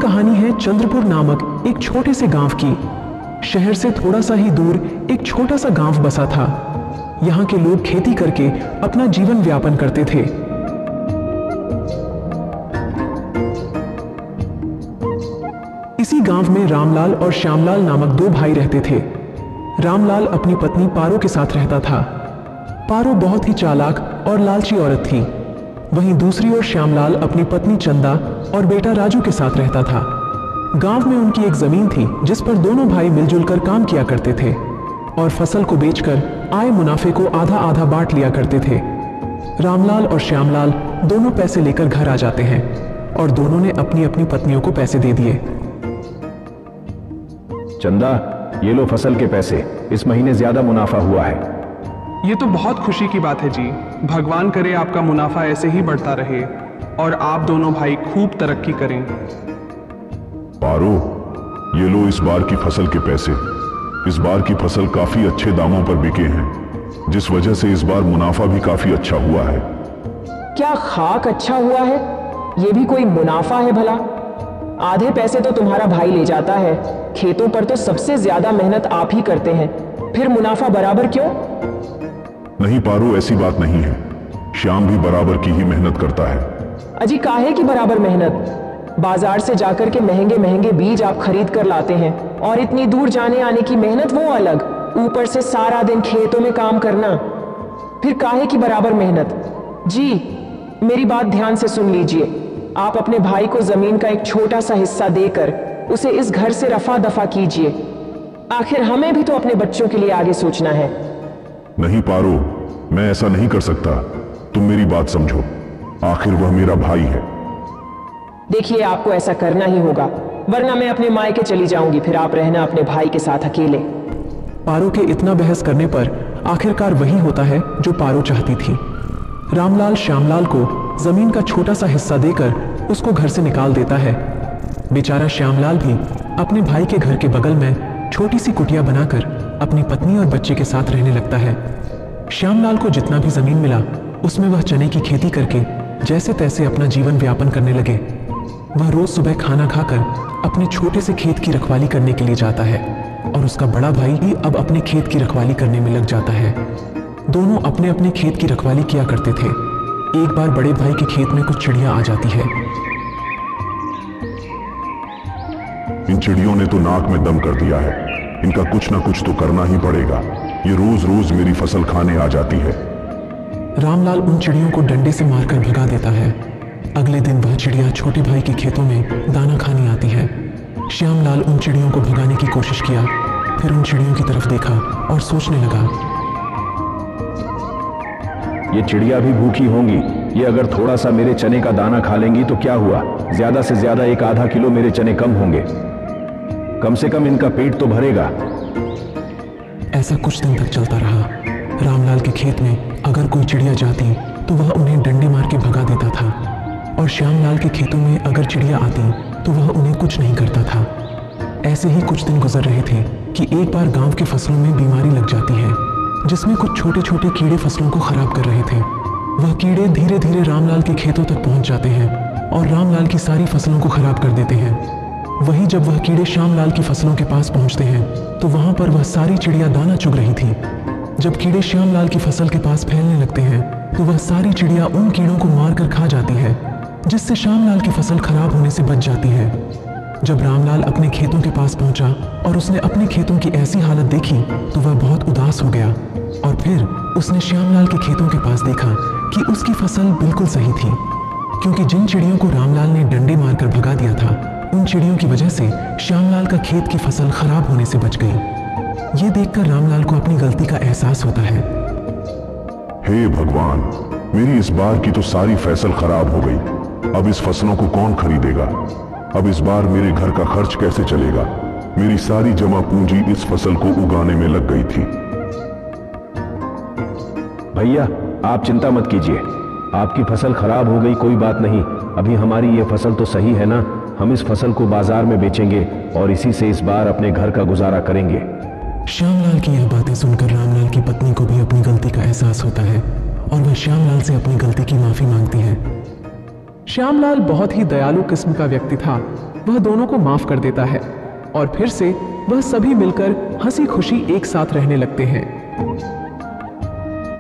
कहानी है चंद्रपुर नामक एक छोटे से गांव की। शहर से थोड़ा सा ही दूर एक छोटा सा गांव बसा था। यहाँ के लोग खेती करके अपना जीवन व्यापन करते थे। इसी गांव में रामलाल और श्यामलाल नामक दो भाई रहते थे। रामलाल अपनी पत्नी पारो के साथ रहता था। पारो बहुत ही चालाक और लालची औरत थी। वहीं दूसरी ओर श्यामलाल अपनी पत्नी चंदा और बेटा राजू के साथ रहता था। गांव में उनकी एक जमीन थी जिस पर दोनों भाई मिलजुल कर काम किया करते थे और फसल को बेचकर आए मुनाफे को आधा आधा बांट लिया करते थे। रामलाल और श्यामलाल दोनों पैसे लेकर घर आ जाते हैं और दोनों ने अपनी अपनी पत्नियों को पैसे दे दिए। चंदा, ये लो फसल के पैसे, इस महीने ज्यादा मुनाफा हुआ है। ये तो बहुत खुशी की बात है जी। भगवान करे आपका मुनाफा ऐसे ही बढ़ता रहे और आप दोनों भाई खूब तरक्की करें। पारो, ये लो इस बार की फसल के पैसे। इस बार की फसल काफी अच्छे दामों पर बिके हैं, जिस वजह से इस बार मुनाफा भी काफी अच्छा हुआ है। क्या खाक अच्छा हुआ है? ये भी कोई मुनाफा है भला? आधे पैसे तो तुम्हारा भाई ले जाता है। खेतों पर तो सबसे ज्यादा मेहनत आप ही करते हैं, फिर मुनाफा बराबर क्यों? नहीं पारो, ऐसी बात नहीं है। श्याम भी बराबर की ही मेहनत करता है। अजी काहे की बराबर मेहनत? बाजार से जाकर के महंगे महंगे बीज आप खरीद कर लाते हैं और इतनी दूर जाने आने की मेहनत वो अलग, ऊपर से सारा दिन खेतों में काम करना, फिर काहे की बराबर मेहनत? जी मेरी बात ध्यान से सुन लीजिए। आप अपने भाई को जमीन का एक छोटा सा हिस्सा देकर उसे इस घर से रफा दफा कीजिए। आखिर हमें भी तो अपने बच्चों के लिए आगे सोचना है। नहीं पारो, मैं ऐसा नहीं कर सकता। तुम मेरी बात समझो, आखिर वह मेरा भाई है। देखिए आपको ऐसा करना ही होगा, वरना मैं अपने मायके चली जाऊंगी, फिर आप रहना अपने भाई के साथ अकेले। पारो के इतना बहस करने पर आखिरकार वही होता है जो पारो चाहती थी। रामलाल श्यामलाल को जमीन का छोटा सा हिस्सा देकर उसको घर से निकाल देता है। बेचारा श्यामलाल भी अपने भाई के घर के बगल में छोटी सी कुटिया बनाकर अपनी पत्नी और बच्चे के साथ रहने लगता है। श्यामलाल को जितना भी जमीन मिला उसमें वह चने की खेती करके जैसे तैसे अपना जीवन व्यापन करने लगे। वह रोज सुबह खाना खाकर अपने छोटे से खेत की रखवाली करने के लिए जाता है और उसका बड़ा भाई भी अब अपने खेत की रखवाली करने में लग जाता है। दोनों अपने अपने खेत की रखवाली किया करते थे। एक बार बड़े भाई के खेत में कुछ चिड़िया आ जाती है। इन चिड़ियों ने तो नाक में दम कर दिया है। इनका कुछ ना कुछ तो करना ही पड़ेगा। ये रोज रोज मेरी फसल खाने आ जाती है। रामलाल उन चिड़ियों को डंडे से मारकर भगा देता है। अगले दिन वह चिड़िया छोटे भाई के खेतों में दाना खाने आती है। श्यामलाल उन चिड़ियों को भगाने की कोशिश किया, फिर उन चिड़ियों की तरफ देखा और सोचने लगा, ये चिड़िया भी भूखी होंगी। ये अगर थोड़ा सा मेरे चने का दाना खा लेंगी तो क्या हुआ, ज्यादा से ज्यादा एक आधा किलो मेरे चने कम होंगे। कम से कम इनका पेट तो भरेगा। ऐसा कुछ दिन तक चलता रहा। रामलाल के खेत में अगर कोई चिड़िया जाती तो वह उन्हें डंडे मार के भगा देता था और श्यामलाल के खेतों में अगर चिड़िया आती तो वह उन्हें कुछ नहीं करता था। ऐसे ही कुछ दिन गुजर रहे थे कि एक बार गांव की फसलों में बीमारी लग जाती है जिसमें कुछ छोटे छोटे कीड़े फसलों को खराब कर रहे थे। वह कीड़े धीरे धीरे रामलाल के खेतों तक पहुंच जाते हैं और रामलाल की सारी फसलों को खराब कर देते हैं। वहीं जब वह कीड़े श्यामलाल की फसलों के पास पहुंचते हैं तो वहां पर वह सारी चिड़िया दाना चुग रही थी। जब कीड़े श्यामलाल की फसल के पास फैलने लगते हैं तो वह सारी चिड़िया उन कीड़ों को मारकर खा जाती है, जिससे श्यामलाल की फसल खराब होने से बच जाती है। जब रामलाल अपने खेतों के पास पहुंचा और उसने अपने खेतों की ऐसी हालत देखी तो वह बहुत उदास हो गया और फिर उसने श्यामलाल के खेतों के पास देखा कि उसकी फसल बिल्कुल सही थी, क्योंकि जिन चिड़ियों को रामलाल ने डंडे मारकर भगा दिया था उन चिड़ियों की वजह से श्यामलाल का खेत की फसल खराब होने से बच गई। ये देखकर रामलाल को अपनी गलती का एहसास होता है। हे भगवान, मेरी इस बार की तो सारी फसल खराब हो गई। अब इस फसलों को कौन खरीदेगा? अब इस बार मेरे घर का खर्च कैसे चलेगा? मेरी सारी जमा पूंजी इस फसल को उगाने में लग गई थी। भैया आप चिंता मत कीजिए, आपकी फसल खराब हो गई कोई बात नहीं। अभी हमारी ये फसल तो सही है ना, हम इस फसल को बाजार में बेचेंगे और इसी से इस बार अपने घर का गुजारा करेंगे। श्यामलाल की यह बातें सुनकर रामलाल की पत्नी को भी अपनी गलती का एहसास होता है और वह श्यामलाल से अपनी गलती की माफी मांगती है। श्यामलाल बहुत ही दयालु किस्म का व्यक्ति था। वह दोनों को माफ कर देता है और फिर से वह सभी मिलकर हंसी खुशी एक साथ रहने लगते हैं।